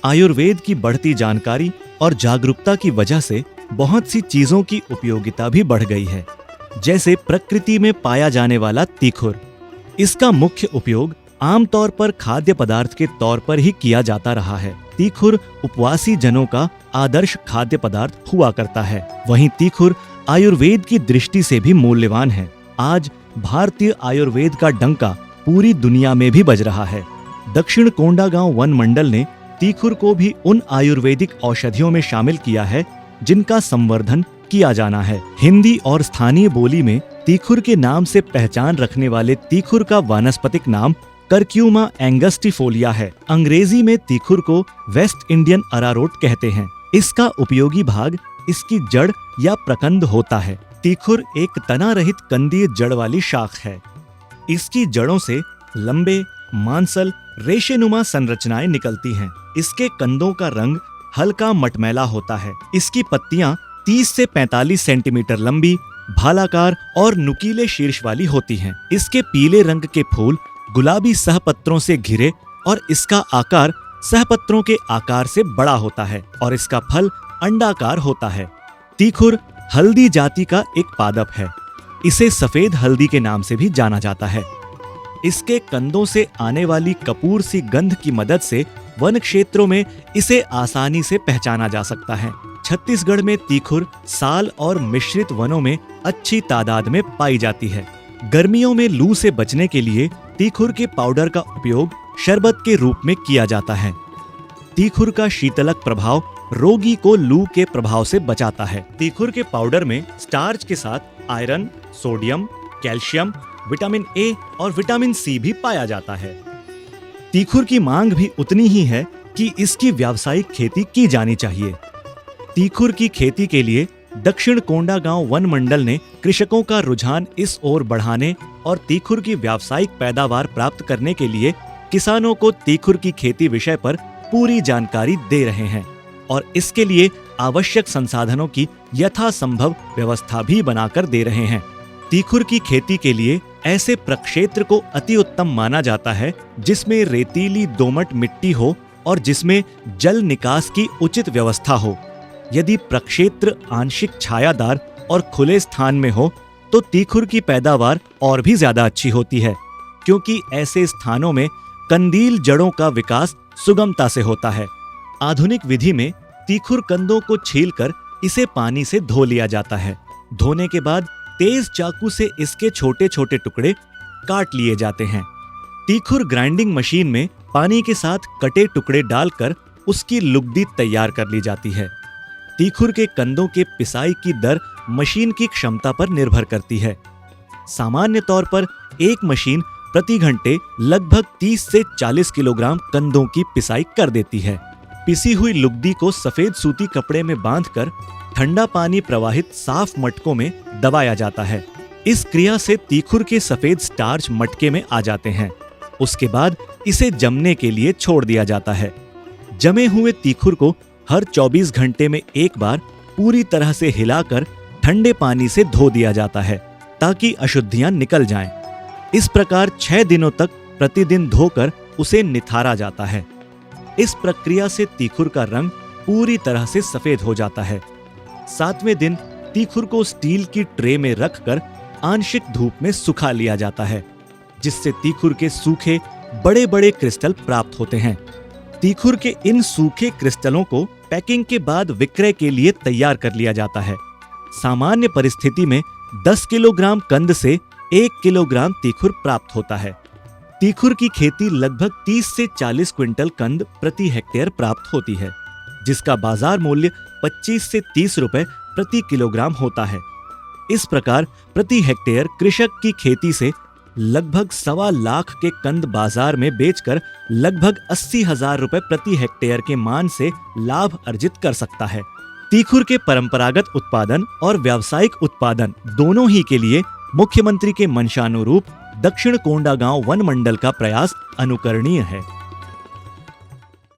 आयुर्वेद की बढ़ती जानकारी और जागरूकता की वजह से बहुत सी चीजों की उपयोगिता भी बढ़ गई है, जैसे प्रकृति में पाया जाने वाला तीखुर। इसका मुख्य उपयोग आमतौर पर खाद्य पदार्थ के तौर पर ही किया जाता रहा है। तीखुर उपवासी जनों का आदर्श खाद्य पदार्थ हुआ करता है। वहीं तीखुर आयुर्वेद की दृष्टि से भी मूल्यवान है। आज भारतीय आयुर्वेद का डंका पूरी दुनिया में भी बज रहा है। दक्षिण कोंडागांव वन मंडल ने तीखुर को भी उन आयुर्वेदिक औषधियों में शामिल किया है जिनका संवर्धन किया जाना है। हिंदी और स्थानीय बोली में तीखुर के नाम से पहचान रखने वाले तीखुर का वानस्पतिक नाम करक्यूमा एंगस्टिफोलिया है। अंग्रेजी में तीखुर को वेस्ट इंडियन अरारोट कहते हैं। इसका उपयोगी भाग इसकी जड़ या प्रकंद होता है। तीखुर एक तना रहित कंदीय जड़ वाली शाख है। इसकी जड़ों से लंबे मांसल रेशेनुमा संरचनाएं निकलती हैं। इसके कंदों का रंग हल्का मटमैला होता है। इसकी पत्तियां 30 से 45 सेंटीमीटर लंबी, भालाकार और नुकीले शीर्ष वाली होती हैं। इसके पीले रंग के फूल गुलाबी सहपत्रों से घिरे और इसका आकार सहपत्रों के आकार से बड़ा होता है और इसका फल अंडाकार होता है। तीखुर हल्दी जाति का एक पादप है। इसे सफेद हल्दी के नाम से भी जाना जाता है। इसके कंदों से आने वाली कपूर सी गंध की मदद से वन क्षेत्रों में इसे आसानी से पहचाना जा सकता है। छत्तीसगढ़ में तीखुर साल और मिश्रित वनों में अच्छी तादाद में पाई जाती है। गर्मियों में लू से बचने के लिए तीखुर के पाउडर का उपयोग शरबत के रूप में किया जाता है। तीखुर का शीतलक प्रभाव रोगी को लू के प्रभाव से बचाता है। तीखुर के पाउडर में स्टार्च के साथ iron, sodium, calcium, vitamin A और विटामिन सी भी पाया जाता है। तीखुर की मांग भी उतनी ही है कि इसकी व्यावसायिक खेती की जानी चाहिए। तीखुर की खेती के लिए दक्षिण कोंडागांव वन मंडल ने कृषकों का रुझान इस ओर बढ़ाने और तीखुर की व्यावसायिक पैदावार प्राप्त करने के लिए किसानों को तीखुर की खेती विषय पर पूरी जानकारी दे रहे हैं और इसके लिए आवश्यक संसाधनों की यथासंभव व्यवस्था भी बनाकर दे रहे हैं। तीखुर की खेती के लिए ऐसे प्रक्षेत्र को अति उत्तम माना जाता है जिसमें रेतीली दोमट मिट्टी हो और जिसमें जल निकास की उचित व्यवस्था हो। यदि प्रक्षेत्र आंशिक छायादार और खुले स्थान में हो तो तीखुर की पैदावार और भी ज्यादा अच्छी होती है, क्योंकि ऐसे स्थानों में कंदील जड़ों का विकास सुगमता से होता है। आधुनिक विधि में तीखुर कंदों को छीलकर इसे पानी से धो लिया जाता है। धोने के बाद तेज चाकू से इसके छोटे छोटे टुकड़े काट लिए जाते हैं। तीखुर ग्राइंडिंग मशीन में पानी के साथ कटे टुकड़े डालकर उसकी लुगदी तैयार कर ली जाती है। तीखुर के कंदों के पिसाई की दर मशीन की क्षमता पर निर्भर करती है। सामान्य तौर पर एक मशीन प्रति घंटे लगभग 30 से 40 किलोग्राम कंदों की पिसाई कर देती है। पिसी हुई लुगदी को सफेद सूती कपड़े में बांधकर ठंडा पानी प्रवाहित साफ मटकों में दबाया जाता है। इस क्रिया से तीखुर के सफेद स्टार्च मटके में आ जाते हैं। उसके बाद इसे जमने के लिए छोड़ दिया जाता है। जमे हुए तीखुर को हर 24 घंटे में एक बार पूरी तरह से हिलाकर ठंडे पानी से धो दिया जाता है ताकि अशुद्धियां निकल जाएं। इस प्रकार 6 दिनों तक प्रतिदिन धोकर उसे निथारा जाता है। इस प्रक्रिया से तीखुर का रंग पूरी तरह से सफेद हो जाता है। 7वें दिन तीखुर को स्टील की ट्रे में रखकर आंशिक धूप में सुखा लिया जाता है, जिससे तीखुर के सूखे बड़े बड़े क्रिस्टल प्राप्त होते हैं। तीखुर के इन सूखे क्रिस्टलों को पैकिंग के बाद विक्रय के लिए तैयार कर लिया जाता है। सामान्य परिस्थिति में 10 किलोग्राम कंद से 1 किलोग्राम तीखुर प्राप्त होता है। तीखुर की खेती लगभग 30 से 40 क्विंटल कंद प्रति हेक्टेयर प्राप्त होती है, जिसका बाजार मूल्य 25 से 30 रुपए प्रति किलोग्राम होता है। इस प्रकार प्रति हेक्टेयर कृषक की खेती से लगभग 1.25 लाख के कंद बाजार में बेचकर लगभग 80,000 रुपए प्रति हेक्टेयर के मान से लाभ अर्जित कर सकता है। तीखुर के परंपरागत उत्पादन और व्यावसायिक उत्पादन दोनों ही के लिए मुख्यमंत्री के मंशानुरूप दक्षिण कोंडागांव वन मंडल का प्रयास अनुकरणीय है।